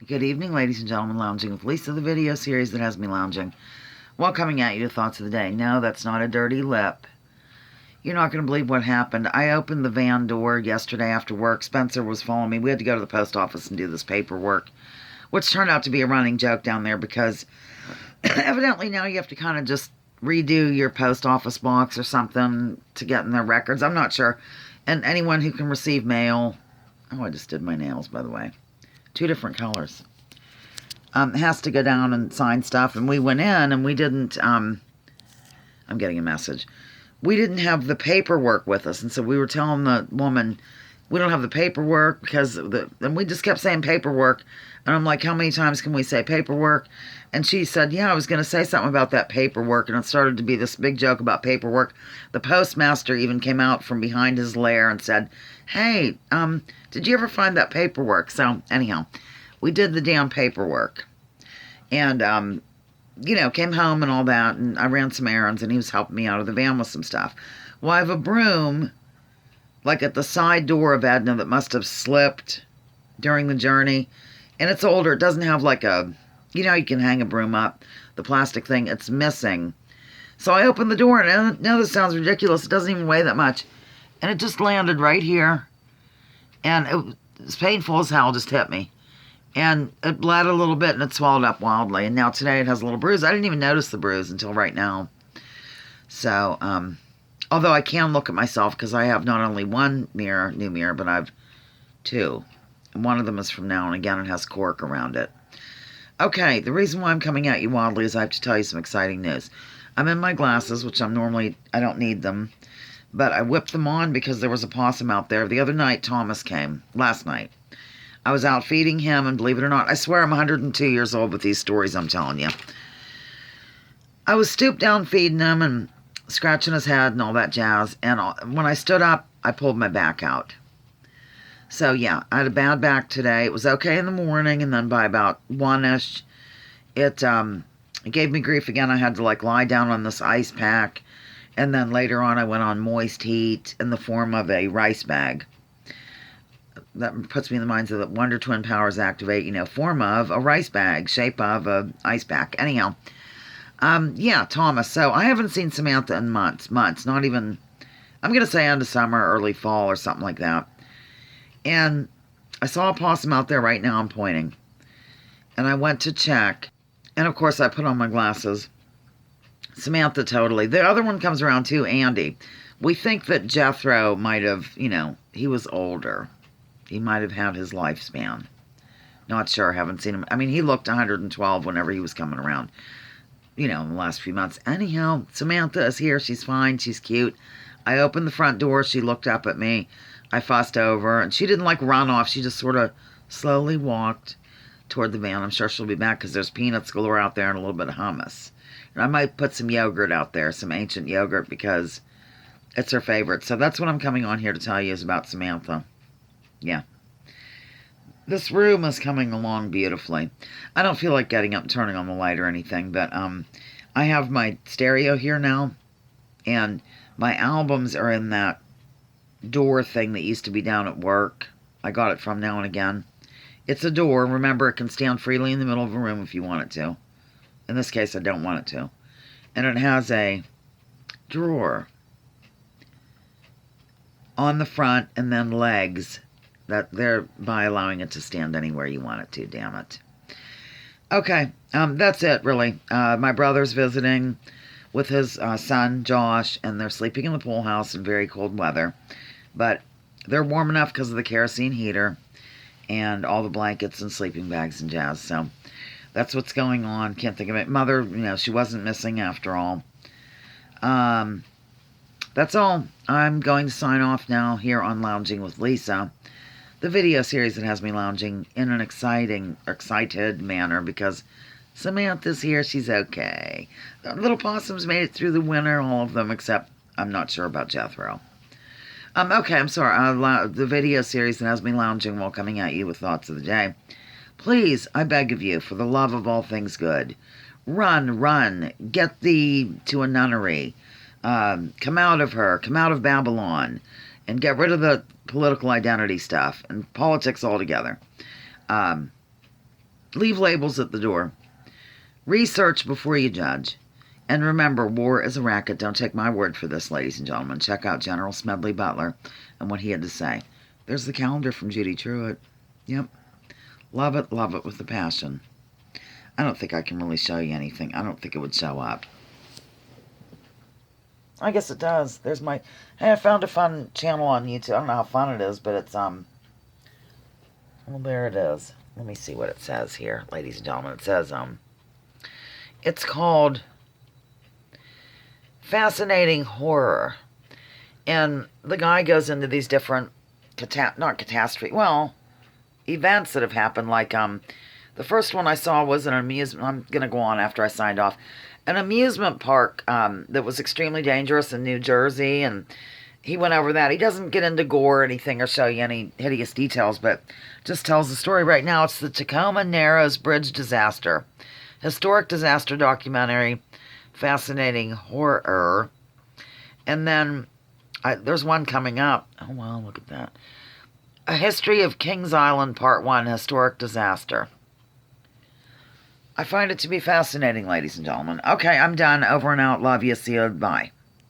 Good evening, ladies and gentlemen, lounging with Lisa, the video series that has me lounging. Well, coming at you to thoughts of the day. No, that's not a dirty lip. You're not going to believe what happened. I opened the van door yesterday after work. Spencer was following me. We had to go to the post office and do this paperwork, which turned out to be a running joke down there because evidently now you have to kind of just redo your post office box or something to get in their records. I'm not sure. And anyone who can receive mail. Oh, I just did my nails, by the way. 2 different colors. Has to go down and sign stuff. And we went in and we didn't, I'm getting a message. We didn't have the paperwork with us. And so we were telling the woman, we don't have the paperwork because and we just kept saying paperwork. And I'm like, how many times can we say paperwork? And she said, yeah, I was going to say something about that paperwork. And it started to be this big joke about paperwork. The postmaster even came out from behind his lair and said, hey, did you ever find that paperwork? So anyhow, we did the damn paperwork. And, came home and all that. And I ran some errands and he was helping me out of the van with some stuff. Well, I have a broom, like at the side door of Edna, that must have slipped during the journey. And it's older. It doesn't have like a, you can hang a broom up, the plastic thing. It's missing. So I opened the door, and I know this sounds ridiculous. It doesn't even weigh that much. And it just landed right here. And it was painful as hell, just hit me. And it bled a little bit, and it swelled up wildly. And now today it has a little bruise. I didn't even notice the bruise until right now. So, although I can look at myself because I have not only one mirror, new mirror, but I have 2. And one of them is from now, and again, it has cork around it. Okay, the reason why I'm coming at you wildly is I have to tell you some exciting news. I'm in my glasses, which I don't need them, but I whipped them on because there was a possum out there. The other night, Thomas came, last night. I was out feeding him, and believe it or not, I swear I'm 102 years old with these stories I'm telling you. I was stooped down feeding him and scratching his head and all that jazz, and when I stood up, I pulled my back out. So, yeah, I had a bad back today. It was okay in the morning, and then by about 1-ish, it gave me grief again. I had to, lie down on this ice pack, and then later on I went on moist heat in the form of a rice bag. That puts me in the minds of the Wonder Twin powers activate, form of a rice bag, shape of a ice pack. Anyhow, yeah, Thomas. So, I haven't seen Samantha in months, not even, I'm going to say end of summer, early fall, or something like that. And I saw a possum out there right now. I'm pointing. And I went to check. And, of course, I put on my glasses. Samantha, totally. The other one comes around, too, Andy. We think that Jethro might have, he was older. He might have had his lifespan. Not sure. Haven't seen him. I mean, he looked 112 whenever he was coming around, in the last few months. Anyhow, Samantha is here. She's fine. She's cute. I opened the front door. She looked up at me. I fussed over, and she didn't run off. She just sort of slowly walked toward the van. I'm sure she'll be back because there's peanuts galore out there and a little bit of hummus. And I might put some yogurt out there, some ancient yogurt, because it's her favorite. So that's what I'm coming on here to tell you is about Samantha. Yeah. This room is coming along beautifully. I don't feel like getting up and turning on the light or anything, but I have my stereo here now, and my albums are in that door thing that used to be down at work. I got it from Now and Again. It's a door. Remember, it can stand freely in the middle of a room if you want it to. In this case, I don't want it to. And it has a drawer on the front and then legs that thereby allowing it to stand anywhere you want it to, damn it. Okay, that's it, really. My brother's visiting with his son, Josh, and they're sleeping in the pool house in very cold weather. But they're warm enough because of the kerosene heater and all the blankets and sleeping bags and jazz. So that's what's going on. Can't think of it. Mother, she wasn't missing after all. That's all. I'm going to sign off now here on Lounging with Lisa, the video series that has me lounging in an excited manner because Samantha's here. She's okay. The little possums made it through the winter, all of them, except I'm not sure about Jethro. Okay, I'm sorry. The video series that has me lounging while coming at you with thoughts of the day. Please, I beg of you, for the love of all things good, run, get thee to a nunnery. Come out of Babylon, and get rid of the political identity stuff and politics altogether. Leave labels at the door. Research before you judge. And remember, war is a racket. Don't take my word for this, ladies and gentlemen. Check out General Smedley Butler and what he had to say. There's the calendar from Judy Truitt. Yep. Love it with a passion. I don't think I can really show you anything. I don't think it would show up. I guess it does. There's my... Hey, I found a fun channel on YouTube. I don't know how fun it is, but it's, well, there it is. Let me see what it says here, ladies and gentlemen. It says, it's called Fascinating Horror. And the guy goes into these different, not catastrophe, well, events that have happened. Like, the first one I saw was an amusement, I'm going to go on after I signed off, an amusement park that was extremely dangerous in New Jersey, and he went over that. He doesn't get into gore or anything or show you any hideous details, but just tells the story. Right now, it's the Tacoma Narrows Bridge disaster. Historic disaster documentary, fascinating horror. And then there's one coming up. Oh, wow, look at that. A History of Kings Island, Part 1, Historic Disaster. I find it to be fascinating, ladies and gentlemen. Okay, I'm done. Over and out. Love you. See you. Bye.